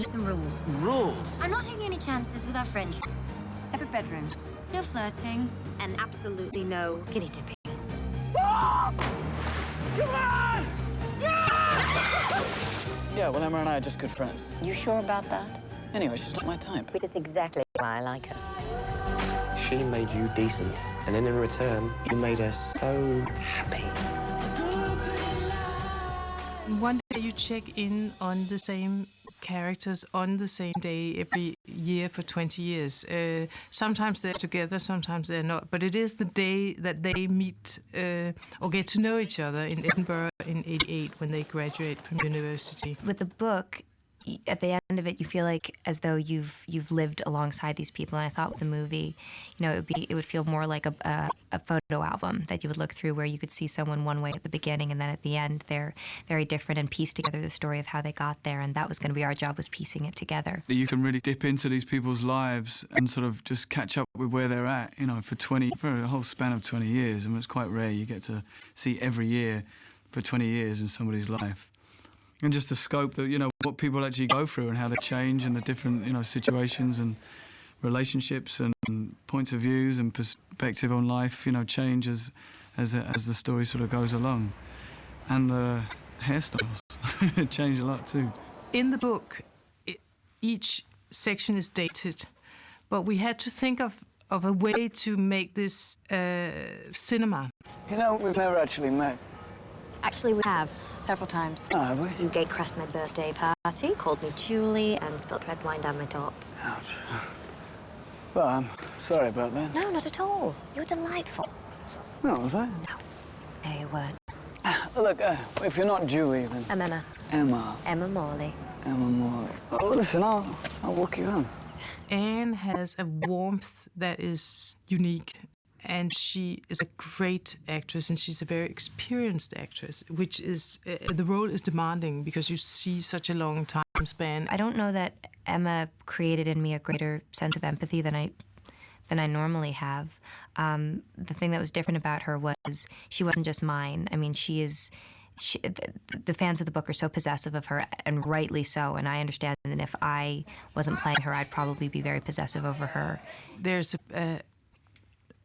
have some rules. Rules? I'm not taking any chances with our friendship. Separate bedrooms, no flirting, and absolutely no skinny dipping. Come on! Yeah, well, Emma and I are just good friends. You sure about that? Anyway, she's not my type. Which is exactly why I like her. She made you decent, and then in return, you made her so happy. One day you check in on the same characters on the same day every year for 20 years. Sometimes they're together, sometimes they're not. But it is the day that they meet or get to know each other in Edinburgh in '88 when they graduate from university. With the book, at the end of it, you feel like as though you've lived alongside these people. And I thought with the movie, you know, it would feel more like a photo album that you would look through, where you could see someone one way at the beginning, and then at the end they're very different, and piece together the story of how they got there. And that was going to be our job, was piecing it together. You can really dip into these people's lives and sort of just catch up with where they're at, you know, for a whole span of 20 years. I mean, it's quite rare you get to see every year for 20 years in somebody's life. And just the scope that, you know, what people actually go through and how they change, and the different, you know, situations and relationships and points of views and perspective on life, you know, change as the story sort of goes along. And the hairstyles change a lot too. In the book, each section is dated, but we had to think of a way to make this cinema. You know, we've never actually met. Actually, we have. Several times. Oh, have we? You gate-crashed my birthday party, called me Julie, and spilt red wine down my top. Ouch. Well, I'm sorry about that. No, not at all. You were delightful. No, was I? No, you weren't. Look, if you're not Julie, then... I'm Emma. Emma. Emma Morley. Emma Morley. Oh, listen, I'll walk you home. Anne has a warmth that is unique, and she is a great actress, and she's a very experienced actress, which is, the role is demanding because you see such a long time span. I don't know that Emma created in me a greater sense of empathy than I normally have. The thing that was different about her was she wasn't just mine. I mean, the fans of the book are so possessive of her, and rightly so, and I understand that if I wasn't playing her, I'd probably be very possessive over her. There's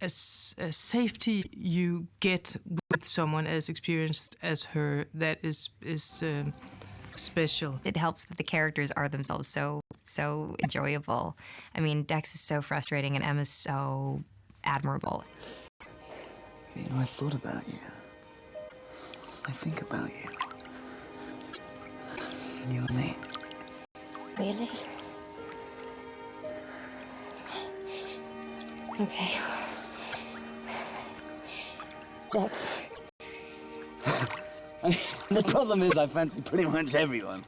a safety you get with someone as experienced as her that is special. It helps that the characters are themselves so enjoyable. I mean, Dex is so frustrating, and Emma's so admirable. You know, I thought about you. I think about you. You and me. Really? Okay. Dex. The problem is I fancy pretty much everyone.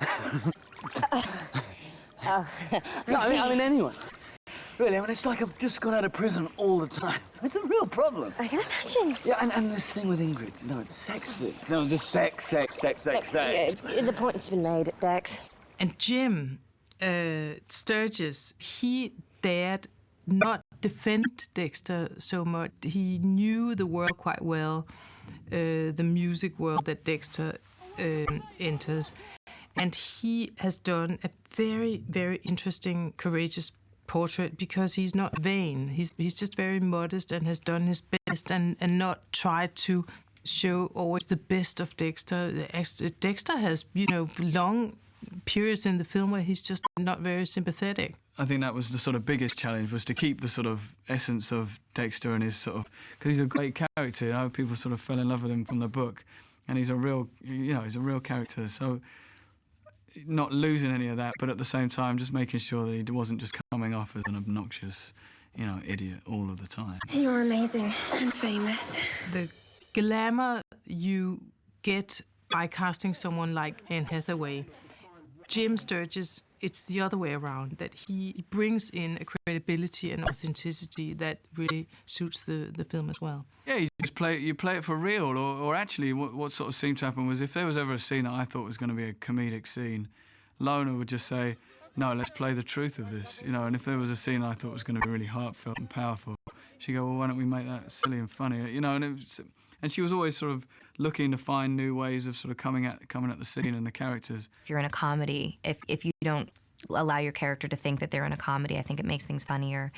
Oh, No, I mean anyone. Really, I mean, it's like I've just got out of prison all the time. It's a real problem. I can imagine. Yeah, and this thing with Ingrid, you know, it's sex things. You know, just sex. Yeah, the point's been made, Dex. And Jim Sturgess, he dared not defend Dexter so much. He knew the world quite well, the music world that Dexter enters. And he has done a very, very interesting, courageous portrait because he's not vain. He's just very modest and has done his best and not tried to show always the best of Dexter. Dexter has, you know, long periods in the film where he's just not very sympathetic. I think that was the sort of biggest challenge, was to keep the sort of essence of Dexter and his sort of, because he's a great character, you know, people sort of fell in love with him from the book, and he's a real, you know, he's a real character, so not losing any of that, but at the same time just making sure that he wasn't just coming off as an obnoxious, you know, idiot all of the time. You're amazing and famous. The glamour you get by casting someone like Anne Hathaway, Jim Sturgess, it's the other way around, that he brings in a credibility and authenticity that really suits the film as well. Yeah, you play it for real, or actually what sort of seemed to happen was if there was ever a scene that I thought was going to be a comedic scene, Lona would just say, no, let's play the truth of this, you know, and if there was a scene I thought was going to be really heartfelt and powerful, she'd go, well, why don't we make that silly and funny, you know, and she was always sort of looking to find new ways of sort of coming at the scene and the characters. If you're in a comedy, if you don't allow your character to think that they're in a comedy. I think it makes things funnier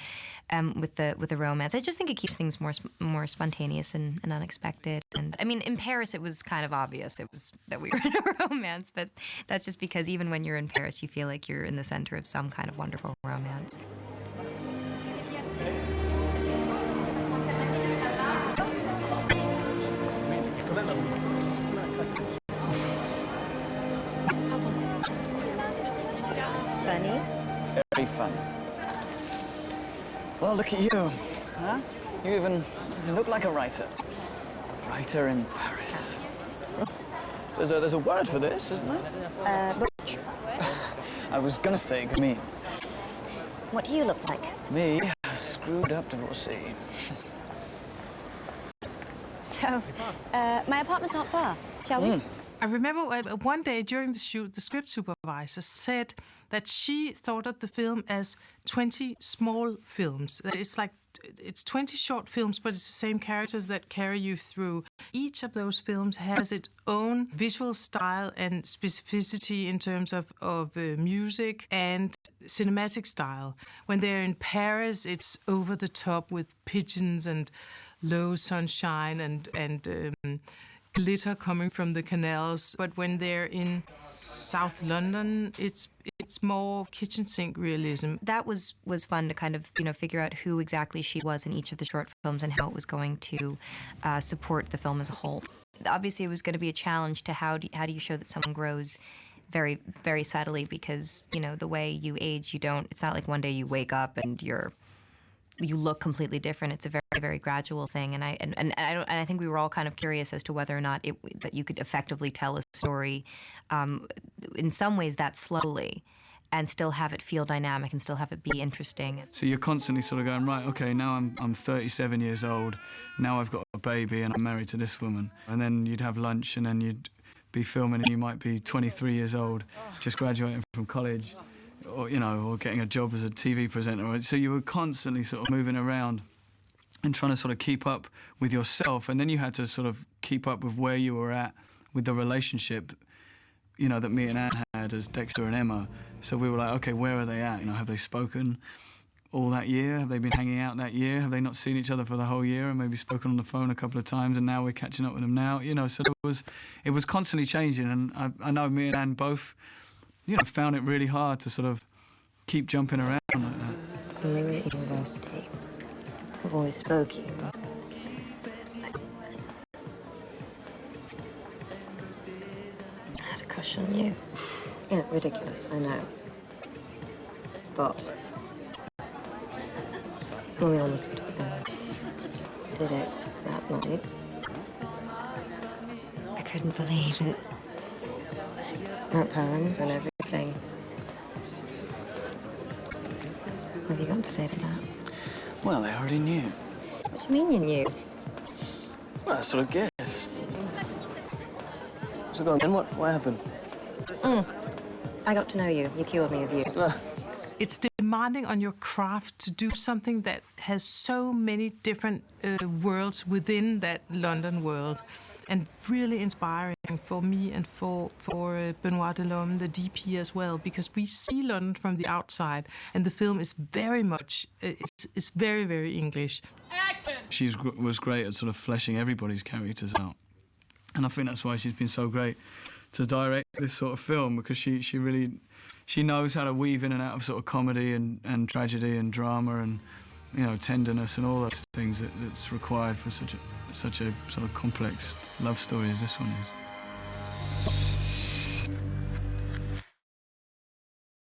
with the romance. I just think it keeps things more spontaneous and unexpected. And I mean, in Paris, it was kind of obvious that we were in a romance, but that's just because even when you're in Paris, you feel like you're in the center of some kind of wonderful romance. Funny? Very funny. Well, look at you. Huh? You look like a writer. A writer in Paris. There's a word for this, isn't there? Butch. I was gonna say me. What do you look like? Me, a screwed up divorcee. So, my apartment's not far. Shall we? I remember one day during the shoot, the script supervisor said that she thought of the film as 20 small films. That it's 20 short films, but it's the same characters that carry you through. Each of those films has its own visual style and specificity in terms of music and cinematic style. When they're in Paris, it's over the top with pigeons and low sunshine and glitter coming from the canals. But when they're in South London, it's more kitchen sink realism. That was fun to kind of figure out who exactly she was in each of the short films and how it was going to support the film as a whole. Obviously, it was going to be a challenge to how do you show that someone grows very, very subtly, because the way you age, it's not like one day you wake up and you look completely different. It's a very, very gradual thing, and I think we were all kind of curious as to whether or not that you could effectively tell a story, in some ways that slowly, and still have it feel dynamic and still have it be interesting. So you're constantly sort of going, right, okay, now I'm 37 years old, now I've got a baby and I'm married to this woman. And then you'd have lunch and then you'd be filming and you might be 23 years old, just graduating from college. Or getting a job as a TV presenter. So you were constantly sort of moving around and trying to sort of keep up with yourself, and then you had to sort of keep up with where you were at with the relationship, that me and Anne had as Dexter and Emma. So we were like, okay, where are they at? Have they spoken all that year? Have they been hanging out that year? Have they not seen each other for the whole year and maybe spoken on the phone a couple of times, and now we're catching up with them now? So it was constantly changing, and I know me and Anne both found it really hard to sort of keep jumping around like that. When we were at university, I've always spoke you. I had a crush on you. Yeah, ridiculous, I know. But, to be honest, did it that night. I couldn't believe it. Wrote poems and everything. What have you got to say to that? Well, I already knew. What do you mean you knew? Well, I sort of guessed. So go on then, what happened? I got to know you. You cured me of you. It's demanding on your craft to do something that has so many different worlds within that London world, and really inspiring for me and for Benoit Delhomme, the DP, as well, because we see London from the outside, and the film is very much, it's very, very English. She was great at sort of fleshing everybody's characters out, and I think that's why she's been so great to direct this sort of film, because she really knows how to weave in and out of sort of comedy and tragedy and drama and tenderness and all those things that's required for such a sort of complex love story as this one is.